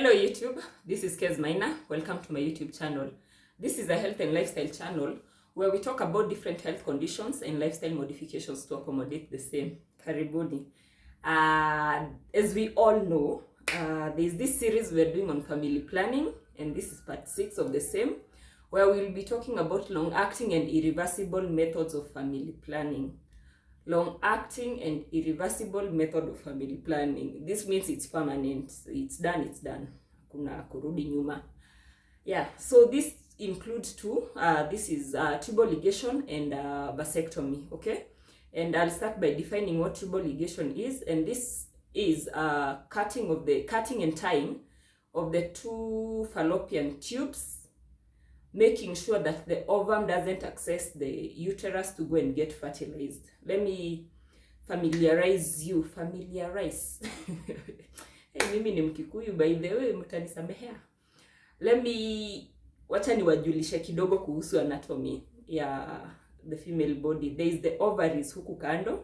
Hello YouTube, this is Kez Maina. Welcome to my YouTube channel. This is a health and lifestyle channel where we talk about different health conditions and lifestyle modifications to accommodate the same. Karibuni. As we all know, there's this series we're doing on family planning, and this is part 6 of the same, where we'll be talking about long-acting and irreversible methods of family planning. Long-acting and irreversible method of family planning. This means it's permanent. It's done. Hakuna kurudi nyuma. Yeah, so this includes two. This is tubal ligation and vasectomy, okay? And I'll start by defining what tubal ligation is. And this is cutting and tying of the two fallopian tubes, making sure that the ovum doesn't access the uterus to go and get fertilized. Let me familiarize. Hey, mimi ni Mkikuyu by the way, mtanisamehea. Wacha niwajulishe kidogo kuhusu anatomy ya the female body. There is the ovaries huku kando,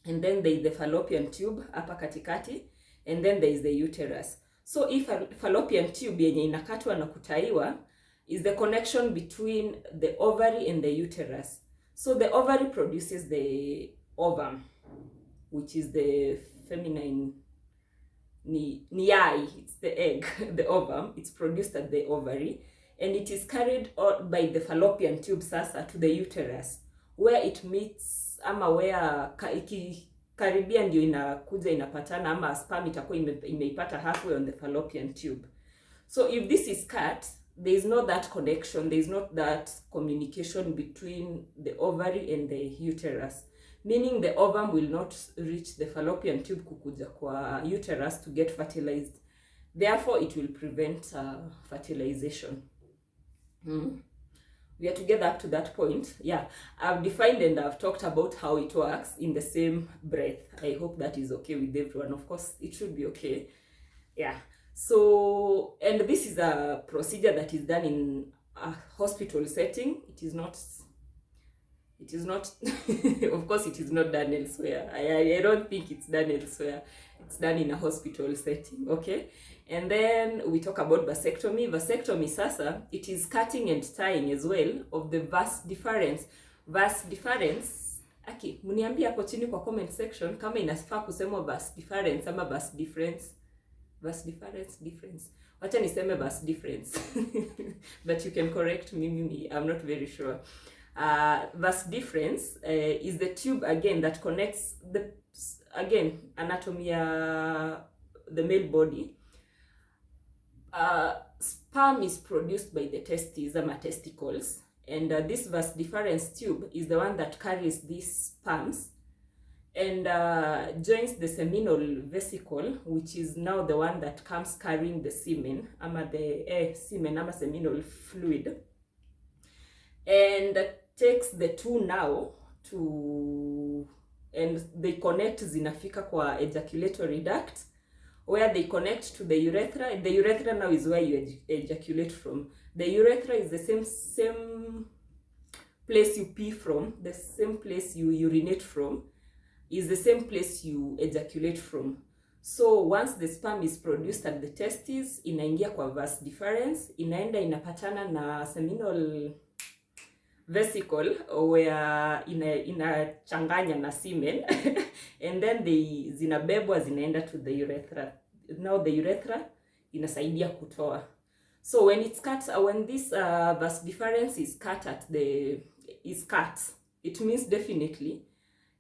and then there is the fallopian tube hapa katikati, and then there is the uterus. So if a fallopian tube yenye inakatwa na kutaiwa is the connection between the ovary and the uterus. So the ovary produces the ovum, which is the feminine niai, it's the egg, the ovum. It's produced at the ovary, and it is carried by the fallopian tube sasa to the uterus, where it meets ama where karibia ndio inakuja inapatana, ama sperm itakuwa imeipata halfway on the fallopian tube. So if this is cut, there is not that connection, there is not that communication between the ovary and the uterus, meaning the ovum will not reach the fallopian tube kukuja kwa uterus to get fertilized. Therefore, it will prevent fertilization. We are together up to that point. Yeah, I've defined and I've talked about how it works in the same breath. I hope that is okay with everyone. Of course, it should be okay. Yeah. So, and this is a procedure that is done in a hospital setting. It is not of course it is not done elsewhere. I don't think it's done elsewhere. It's done in a hospital setting, okay? And then we talk about vasectomy. Vasectomy sasa, it is cutting and tying as well of the vas deferens. Vas deferens, okay, muniambia hapo chini kwa comment section kama inafaa kusema vas deferens ama vas difference. Vas difference. Wacha niseme vas difference. But you can correct me, I'm not very sure. Vas difference is the tube again that connects anatomy the male body. Sperm is produced by the testes ama testicles, and this vas difference tube is the one that carries these sperms and joins the seminal vesicle, which is now the one that comes carrying the semen, ama the semen ama seminal fluid, and takes the two now to, and they connect zinafika kwa ejaculatory duct, where they connect to the urethra. The urethra now is where you ejaculate from. The urethra is the same place you pee from, the same place you urinate from, is the same place you ejaculate from. So once the sperm is produced at the testes, inaingia kwa vas deferens, inaenda inapatana na seminal vesicle where inachanganya na semen and then zinabebwa zinaenda to the urethra. Now the urethra inasaidia kutoa. So when it's cut, when this vas deferens is cut it means definitely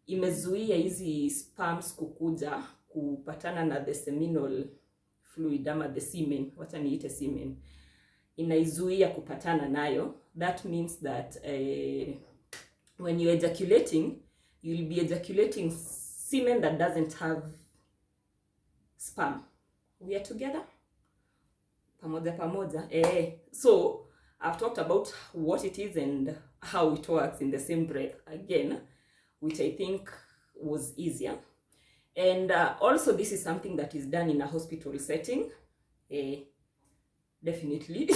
imezuia hizi sperms kukuja kupatana na the seminal fluid ama the semen, wacha niite semen, inaizuia kupatana nayo. That means that when you're ejaculating, you'll be ejaculating semen that doesn't have sperm. We are together? Pamoja. So I've talked about what it is and how it works in the same breath again, which I think was easier. And also this is something that is done in a hospital setting. Definitely.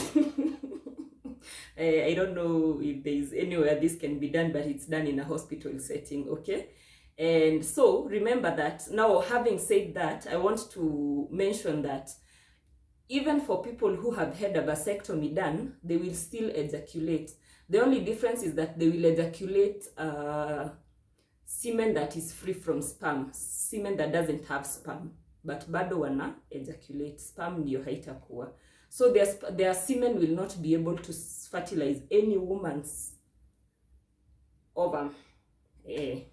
I don't know if there is anywhere this can be done, but it's done in a hospital setting, okay? And so remember that. Now, having said that, I want to mention that even for people who have had a vasectomy done, they will still ejaculate. The only difference is that they will ejaculate semen that is free from sperm, semen that doesn't have sperm, but bado wana ejaculate, sperm ndio haitakuwa. So their semen will not be able to fertilize any woman's ovum.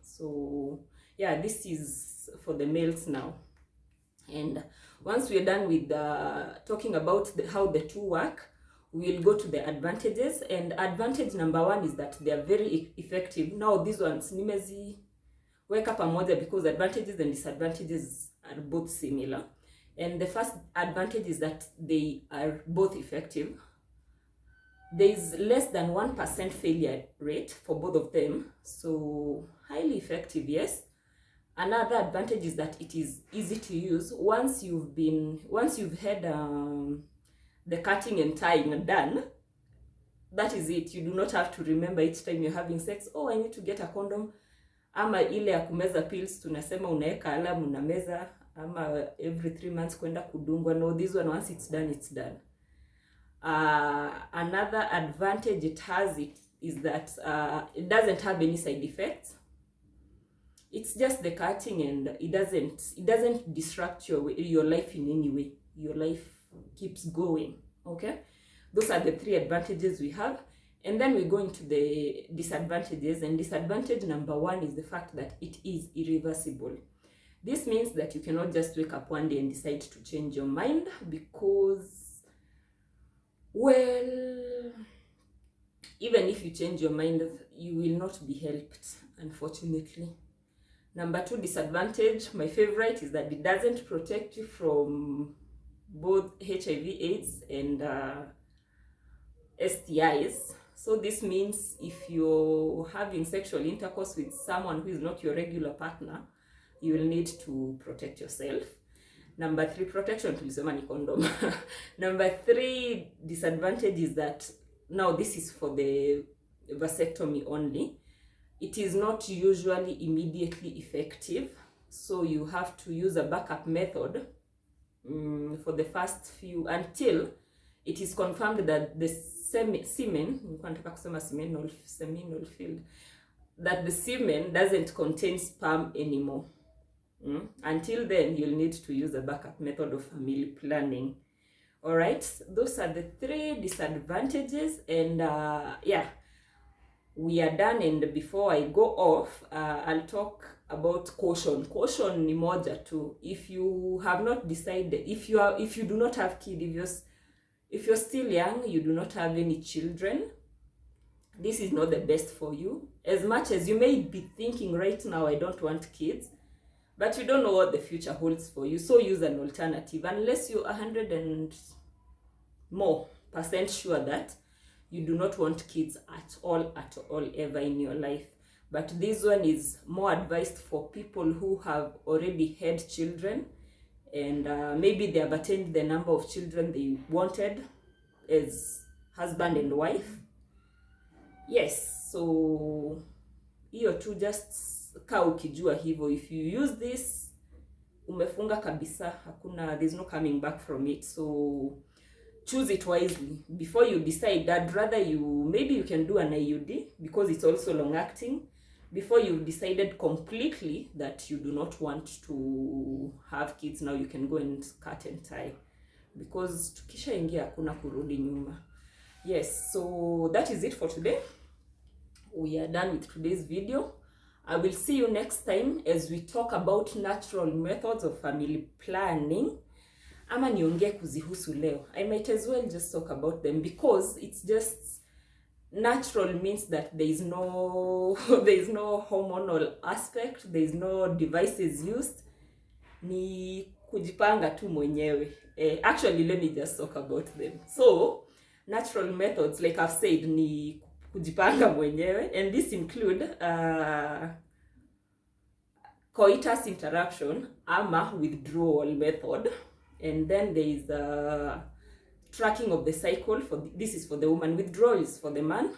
So yeah, this is for the males now. And once we're done with talking about how the two work, we'll go to the advantages. And advantage number one is that they are very effective. Now these ones nimezi wake up pamoja because advantages and disadvantages are both similar. And the first advantage is that they are both effective. There is less than 1% failure rate for both of them, so highly effective, yes. Another advantage is that it is easy to use. Once you've had the cutting and tying done, that is it. You do not have to remember each time you're having sex, oh, I need to get a condom. Ama ile ya kumeza pills, tunasema unaeka alarm unameza, ama every 3 months kwenda kudungwa. No, this one, once it's done, it's done. Another advantage it has is that it doesn't have any side effects. It's just the cutting, and it doesn't disrupt your life in any way. Your life keeps going. Okay, those are the 3 advantages we have. And then we go into the disadvantages. And disadvantage number 1 is the fact that it is irreversible. This means that you cannot just wake up one day and decide to change your mind, because, well, even if you change your mind, you will not be helped, unfortunately. Number 2 disadvantage, my favorite, is that it doesn't protect you from both HIV/AIDS and STIs. So this means if you're having sexual intercourse with someone who is not your regular partner, you will need to protect yourself. Number 3, protection tulisema ni condom. Number 3 disadvantage is that, now this is for the vasectomy only, it is not usually immediately effective. So you have to use a backup method for the first few, until it is confirmed that the semen, seminal field, that the semen doesn't contain sperm anymore. Until then, you'll need to use a backup method of family planning. All right, those are the 3 disadvantages. And yeah, we are done. And before I go off, I'll talk about caution. Caution ni moja tu. If you have not decided, if you do not have kids, if you're still young, you do not have any children, this is not the best for you. As much as you may be thinking right now, I don't want kids, but you don't know what the future holds for you. So use an alternative, unless you're 100% and more sure that you do not want kids at all ever in your life. But this one is more advised for people who have already had children, and maybe they have attained the number of children they wanted as husband and wife. Yes, so hiyo tu, just kaa ukijua hivyo. If you use this, umefunga kabisa, hakuna, there's no coming back from it. So choose it wisely before you decide. I'd rather maybe you can do an IUD, because it's also long acting, before you've decided completely that you do not want to have kids. Now you can go and cut and tie, because tukisha ingia hakuna kurudi nyuma. Yes, so that is it for today. We are done with today's video. I will see you next time as we talk about natural methods of family planning. Ama niongee kuzihusu leo. I might as well just talk about them, because it's just natural means that there is no hormonal aspect, there is no devices used. Ni kujipanga tu mwenyewe. Actually, let me just talk about them. So, natural methods, like I've said, ni kujipanga mwenyewe, and this include coitus interruption ama withdrawal method. And then there is tracking of the cycle. This is for the woman. Withdrawal is for the man.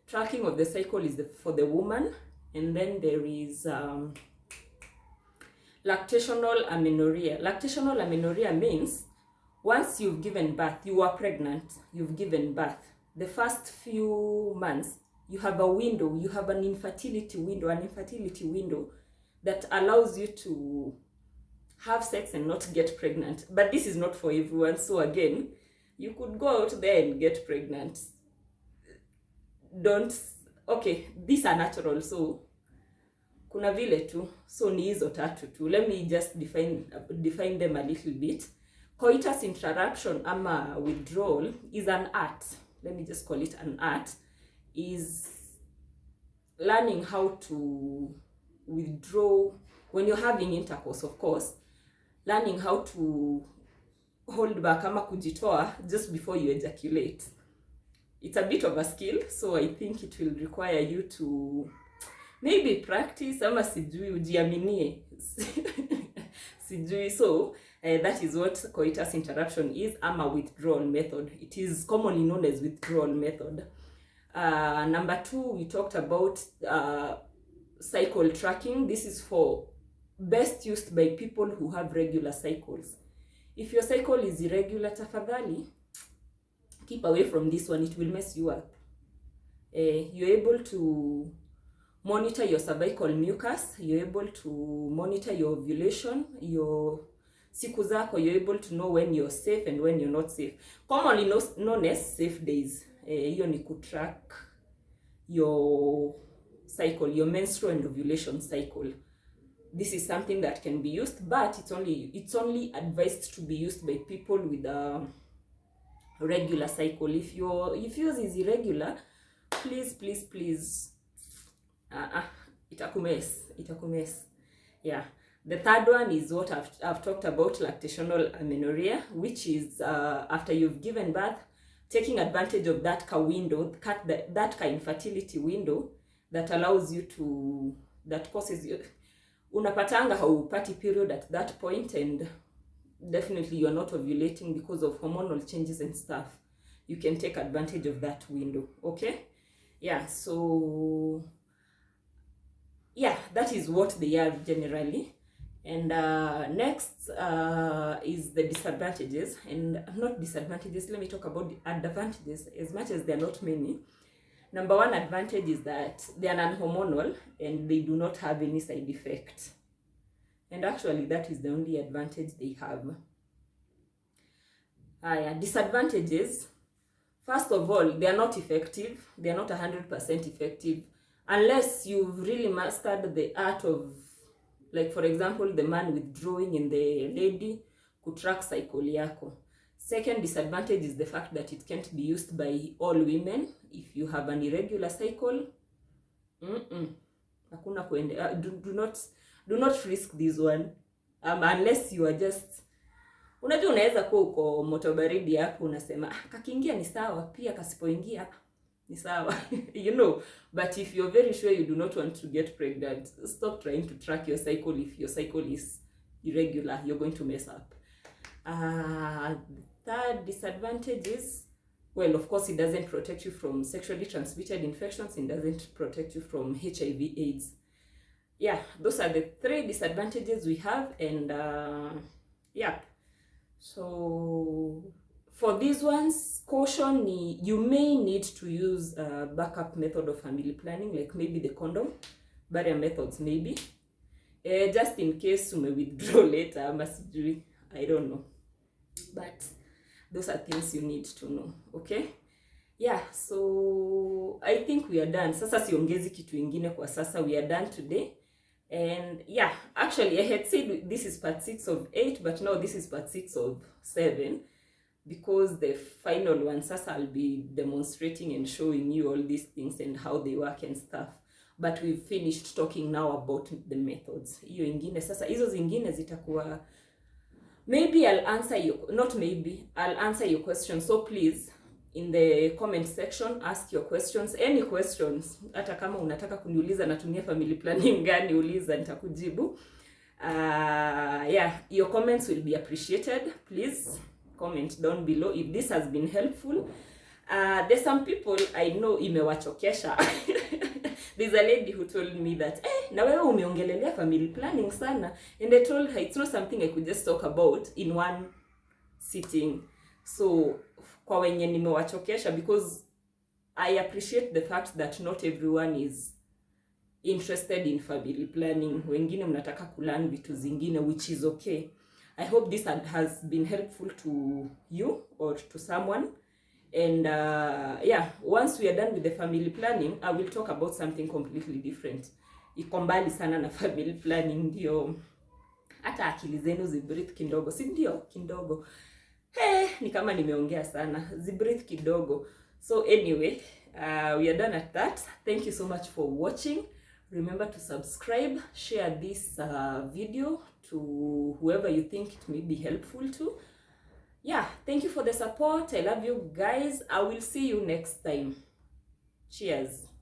Tracking of the cycle is for the woman. And then there is lactational amenorrhea. Lactational amenorrhea means once you've given birth, you are pregnant, you've given birth, the first few months, you have a window, you have an infertility window that allows you to have sex and not get pregnant. But this is not for everyone. So again, you could go out there and get pregnant. Okay, these are natural, so kuna vile tu, so ni hizo tatu tu. Let me just define them a little bit. Coitus interruption ama withdrawal is an art. Let me just call it an art. Is learning how to withdraw when you're having intercourse, of course. Learning how to hold back ama kujitoa just before you ejaculate. It's a bit of a skill, so I think it will require you to maybe practice ama sijui ujiaminie. Sijui. So that is what coitus interruption is, ama withdrawal method. It is commonly known as withdrawal method. Number 2, we talked about cycle tracking. This is for best used by people who have regular cycles. If your cycle is irregular, tafadhali, keep away from this one. It will mess you up. You're able to monitor your cervical mucus. You're able to monitor your ovulation, your siku zako. You're able to know when you're safe and when you're not safe. Commonly known as safe days. Hiyo ni kutrack your cycle, your menstrual and ovulation cycle. This is something that can be used, but it's only advised to be used by people with a regular cycle. If yours is irregular, please itakumes. Yeah. The third one is what I've talked about, lactational amenorrhea, which is after you've given birth, taking advantage of that window, that infertility window that allows you to, that causes you, unapatanga haupati period at that point, and definitely you're not ovulating because of hormonal changes and stuff. You can take advantage of that window, okay? Yeah, so yeah, that is what they are generally. And next is the disadvantages, and not disadvantages, let me talk about the advantages, as much as there are not many. Number 1 advantage is that they are non-hormonal and they do not have any side effect. And actually that is the only advantage they have. Disadvantages, first of all, they are not effective. They are not 100% effective unless you've really mastered the art of, like for example, the man withdrawing and the lady kutrack cycle yako. Second disadvantage is the fact that it can't be used by all women. If you have an irregular cycle, hakuna kuende. Do not risk this one, unless you are just, unajua unaweza kuwa uko moto baridi hapo unasema kakiingia ni sawa, pia kasipoingia ni sawa. You know, but if you're very sure you do not want to get pregnant, stop trying to track your cycle. If your cycle is irregular, you're going to mess up. Third disadvantage is, well, of course, it doesn't protect you from sexually transmitted infections. It doesn't protect you from HIV/AIDS. Yeah, those are the 3 disadvantages we have. And yeah, so for these ones, caution, you may need to use a backup method of family planning, like maybe the condom, barrier methods maybe, just in case you may withdraw later, I don't know. But those are things you need to know, okay? Yeah, so I think we are done. Sasa siongezi kitu ingine kwa sasa. We are done today. And yeah, actually I had said this is part 6 of 8, but now this is part 6 of 7, because the final one, sasa I'll be demonstrating and showing you all these things and how they work and stuff. But we've finished talking now about the methods. Hiyo ingine sasa, hizo zingine zitakuwa, maybe I'll answer I'll answer your questions. So please, in the comment section, ask your questions, any questions. Hata kama unataka kuniuliza natumia family planning gani, uliza nitakujibu. Yeah, your comments will be appreciated. Please comment down below if this has been helpful. There's some people I know imewachokesha. There's a lady who told me that, na wewe umeongelelea family planning sana. And I told her it's not something I could just talk about in one sitting. So kwa wenye nimewachokesha, because I appreciate the fact that not everyone is interested in family planning. Wengine mnataka kulearn vitu zingine, which is okay. I hope this has been helpful to you or to someone. And yeah, once we are done with the family planning, I will talk about something completely different. Iko mbali sana na family planning, ndio hata akili zenu zibreathe kidogo, si ndio? Kidogo. Ni kama nimeongea sana. Zibreathe kidogo. So anyway, we are done at that. Thank you so much for watching. Remember to subscribe, share this video to whoever you think it may be helpful to. Yeah, thank you for the support. I love you guys. I will see you next time. Cheers.